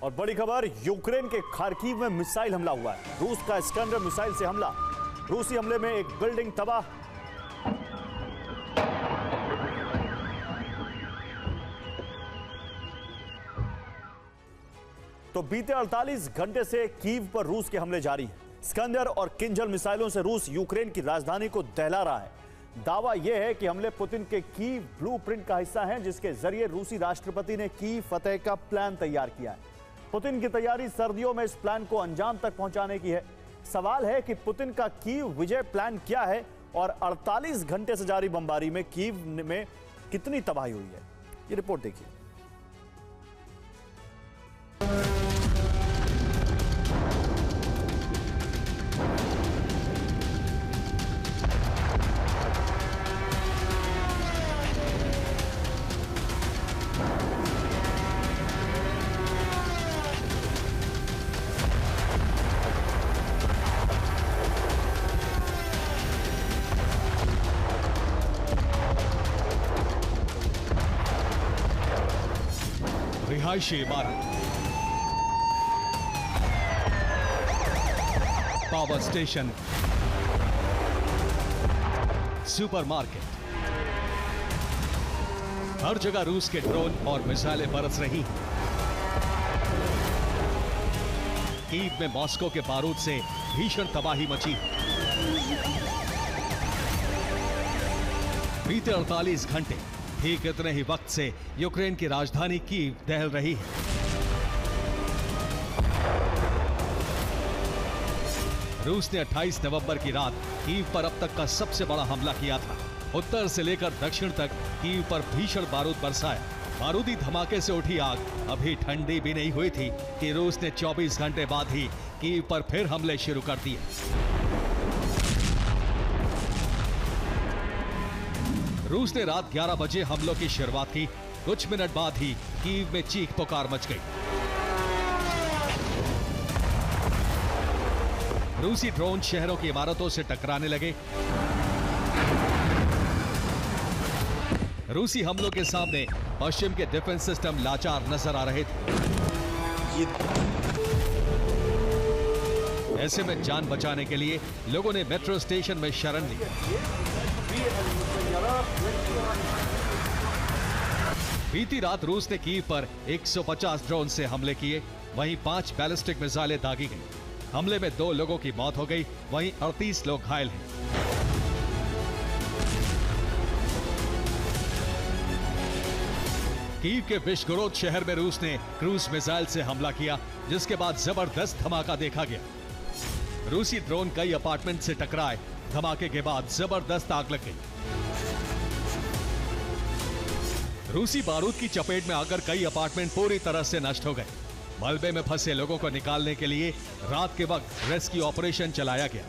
और बड़ी खबर, यूक्रेन के खार्किव में मिसाइल हमला हुआ है। रूस का इस्कंदर मिसाइल से हमला। रूसी हमले में एक बिल्डिंग तबाह। तो बीते 48 घंटे से कीव पर रूस के हमले जारी हैं। इस्कंदर और किंजल मिसाइलों से रूस यूक्रेन की राजधानी को दहला रहा है। दावा यह है कि हमले पुतिन के कीव ब्लूप्रिंट का हिस्सा हैं, जिसके जरिए रूसी राष्ट्रपति ने कीव फतेह का प्लान तैयार किया है। पुतिन की तैयारी सर्दियों में इस प्लान को अंजाम तक पहुंचाने की है। सवाल है कि पुतिन का कीव विजय प्लान क्या है और 48 घंटे से जारी बमबारी में कीव में कितनी तबाही हुई है, ये रिपोर्ट देखिए। रिहायशी इमारत, पावर स्टेशन, सुपरमार्केट, हर जगह रूस के ड्रोन और मिसाइलें बरस रही हैं। कीव में मॉस्को के बारूद से भीषण तबाही मची। बीते 48 घंटे ठीक इतने ही वक्त से यूक्रेन की राजधानी कीव दहल रही है। रूस ने 28 नवंबर की रात कीव पर अब तक का सबसे बड़ा हमला किया था। उत्तर से लेकर दक्षिण तक कीव पर भीषण बारूद बरसाया। बारूदी धमाके से उठी आग अभी ठंडी भी नहीं हुई थी कि रूस ने 24 घंटे बाद ही कीव पर फिर हमले शुरू कर दिए। रूस ने रात 11 बजे हमलों की शुरुआत की। कुछ मिनट बाद ही कीव में चीख पुकार मच गई। रूसी ड्रोन शहरों की इमारतों से टकराने लगे। रूसी हमलों के सामने पश्चिम के डिफेंस सिस्टम लाचार नजर आ रहे थे। ऐसे में जान बचाने के लिए लोगों ने मेट्रो स्टेशन में शरण ली। बीती रात रूस ने कीव पर 150 ड्रोन से हमले किए, वहीं 5 बैलिस्टिक मिसाइलें दागी गईं। हमले में 2 लोगों की मौत हो गई, वहीं 38 लोग घायल हैं। कीव के विश्वगोरोद शहर में रूस ने क्रूज मिसाइल से हमला किया, जिसके बाद जबरदस्त धमाका देखा गया। रूसी ड्रोन कई अपार्टमेंट से टकराए। धमाके के बाद जबरदस्त आग लग गई। रूसी बारूद की चपेट में आकर कई अपार्टमेंट पूरी तरह से नष्ट हो गए। मलबे में फंसे लोगों को निकालने के लिए रात के वक्त रेस्क्यू ऑपरेशन चलाया गया।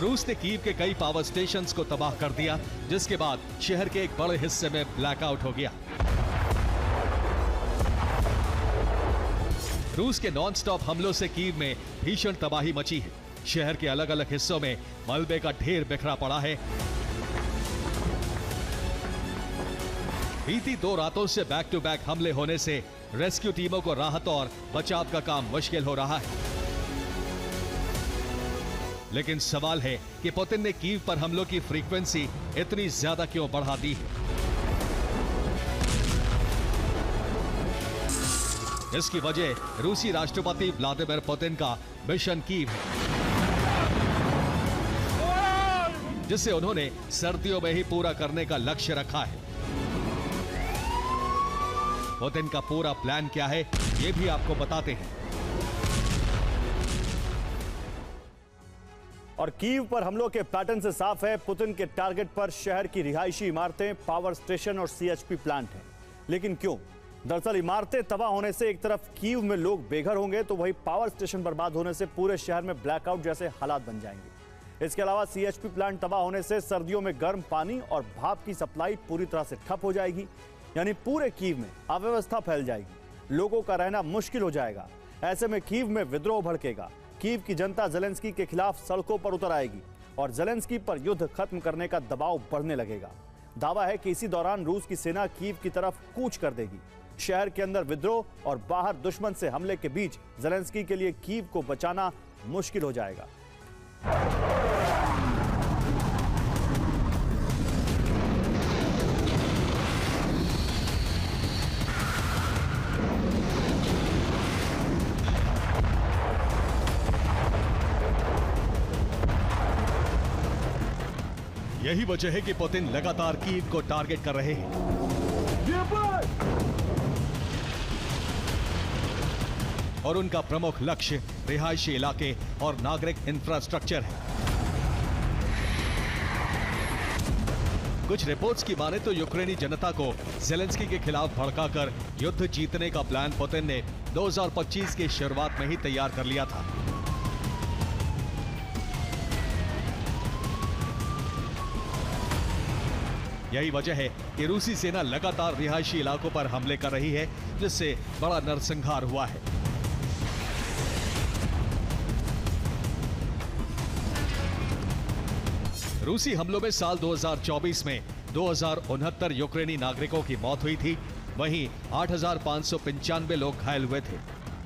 रूस ने कीव के कई पावर स्टेशंस को तबाह कर दिया, जिसके बाद शहर के एक बड़े हिस्से में ब्लैकआउट हो गया। रूस के नॉन-स्टॉप हमलों से कीव में भीषण तबाही मची है। शहर के अलग अलग हिस्सों में मलबे का ढेर बिखरा पड़ा है। बीती 2 रातों से बैक टू बैक हमले होने से रेस्क्यू टीमों को राहत और बचाव का काम मुश्किल हो रहा है। लेकिन सवाल है कि पुतिन ने कीव पर हमलों की फ्रीक्वेंसी इतनी ज्यादा क्यों बढ़ा दी है। इसकी वजह रूसी राष्ट्रपति व्लादिमीर पुतिन का मिशन कीव है, जिसे उन्होंने सर्दियों में ही पूरा करने का लक्ष्य रखा है। पुतिन का पूरा प्लान क्या है, ये भी आपको बताते हैं। और कीव पर हमलों के पैटर्न से साफ है, पुतिन के टारगेट पर शहर की रिहायशी इमारतें, पावर स्टेशन और सीएचपी प्लांट हैं। लेकिन क्यों? दरअसल इमारतें तबाह होने से एक तरफ कीव में लोग बेघर होंगे, तो वही पावर स्टेशन बर्बाद होने से पूरे शहर में ब्लैकआउट जैसे हालात बन जाएंगे। इसके अलावा सीएचपी प्लांट तबाह होने से सर्दियों में गर्म पानी और भाप की सप्लाई पूरी तरह से ठप हो जाएगी। यानी पूरे कीव में अव्यवस्था फैल जाएगी, लोगों का रहना मुश्किल हो जाएगा। ऐसे में कीव में विद्रोह भड़केगा। कीव की जनता ज़ेलेंस्की के खिलाफ सड़कों पर उतर आएगी और ज़ेलेंस्की पर युद्ध खत्म करने का दबाव बढ़ने लगेगा। दावा है कि इसी दौरान रूस की सेना कीव की तरफ कूच कर देगी। शहर के अंदर विद्रोह और बाहर दुश्मन से हमले के बीच ज़ेलेंस्की के लिए कीव को बचाना मुश्किल हो जाएगा। यही वजह है कि पुतिन लगातार कीव को टारगेट कर रहे हैं। और उनका प्रमुख लक्ष्य रिहायशी इलाके और नागरिक इंफ्रास्ट्रक्चर है। कुछ रिपोर्ट्स की माने तो यूक्रेनी जनता को ज़ेलेंस्की के खिलाफ भड़काकर युद्ध जीतने का प्लान पुतिन ने 2025 की शुरुआत में ही तैयार कर लिया था। यही वजह है कि रूसी सेना लगातार रिहायशी इलाकों पर हमले कर रही है, जिससे बड़ा नरसंहार हुआ है। रूसी हमलों में साल 2024 में 2069 यूक्रेनी नागरिकों की मौत हुई थी, वहीं 8,595 लोग घायल हुए थे।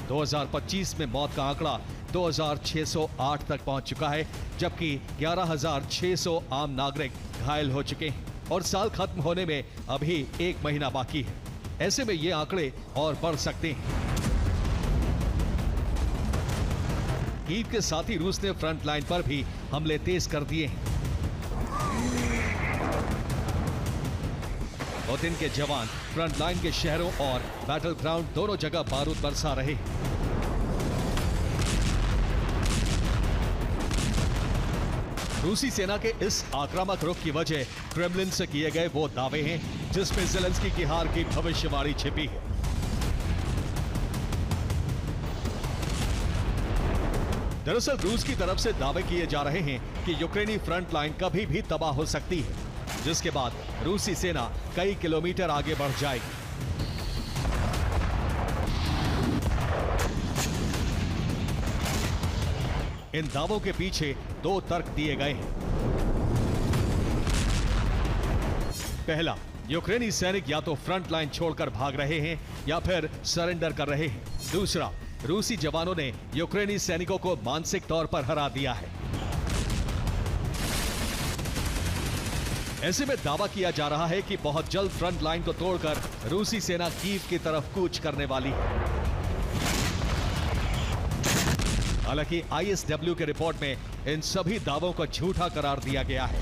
2025 में मौत का आंकड़ा 2,608 तक पहुंच चुका है, जबकि 11,600 आम नागरिक घायल हो चुके हैं और साल खत्म होने में अभी 1 महीना बाकी है। ऐसे में ये आंकड़े और बढ़ सकते हैं। कीव के साथ ही रूस ने फ्रंट लाइन पर भी हमले तेज कर दिए हैं। पुतिन के जवान फ्रंट लाइन के शहरों और बैटल ग्राउंड दोनों जगह बारूद बरसा रहे हैं। रूसी सेना के इस आक्रामक रुख की वजह क्रेमलिन से किए गए वो दावे हैं जिसमें ज़ेलेंस्की की हार की भविष्यवाणी छिपी है। दरअसल रूस की तरफ से दावे किए जा रहे हैं कि यूक्रेनी फ्रंट लाइन कभी भी तबाह हो सकती है, जिसके बाद रूसी सेना कई किलोमीटर आगे बढ़ जाएगी। इन दावों के पीछे 2 तर्क दिए गए हैं। पहला, यूक्रेनी सैनिक या तो फ्रंट लाइन छोड़कर भाग रहे हैं या फिर सरेंडर कर रहे हैं। दूसरा, रूसी जवानों ने यूक्रेनी सैनिकों को मानसिक तौर पर हरा दिया है। ऐसे में दावा किया जा रहा है कि बहुत जल्द फ्रंट लाइन को तोड़कर रूसी सेना कीव की तरफ कूच करने वाली है। हालांकि ISW के रिपोर्ट में इन सभी दावों को झूठा करार दिया गया है।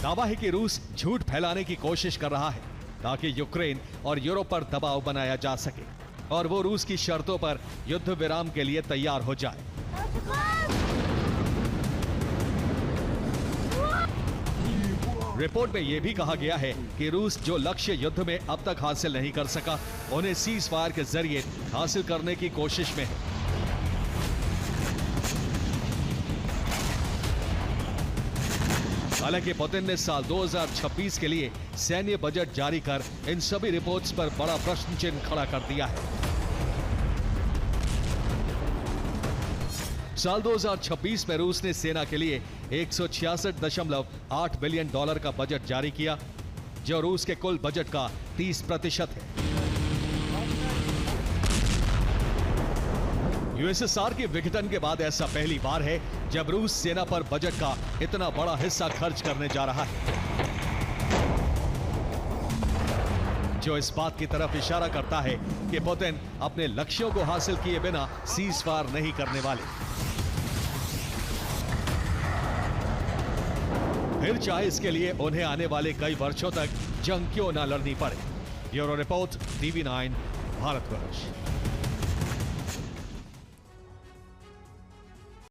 दावा है कि रूस झूठ फैलाने की कोशिश कर रहा है ताकि यूक्रेन और यूरोप पर दबाव बनाया जा सके और वो रूस की शर्तों पर युद्ध विराम के लिए तैयार हो जाए। रिपोर्ट में यह भी कहा गया है कि रूस जो लक्ष्य युद्ध में अब तक हासिल नहीं कर सका, उन्हें सीज फायर के जरिए हासिल करने की कोशिश में है। हालांकि पुतिन ने साल 2026 के लिए सैन्य बजट जारी कर इन सभी रिपोर्ट्स पर बड़ा प्रश्न चिन्ह खड़ा कर दिया है। साल 2026 में रूस ने सेना के लिए 166.8 बिलियन डॉलर का बजट जारी किया, जो रूस के कुल बजट का 30% है। यूएसएसआर के विघटन के बाद ऐसा पहली बार है जब रूस सेना पर बजट का इतना बड़ा हिस्सा खर्च करने जा रहा है, जो इस बात की तरफ इशारा करता है कि पुतिन अपने लक्ष्यों को हासिल किए बिना सीज फायर नहीं करने वाले। फिर चाहे इसके लिए उन्हें आने वाले कई वर्षों तक जंग क्यों न लड़नी पड़े। Bureau report, TV9, Bharatvarsh.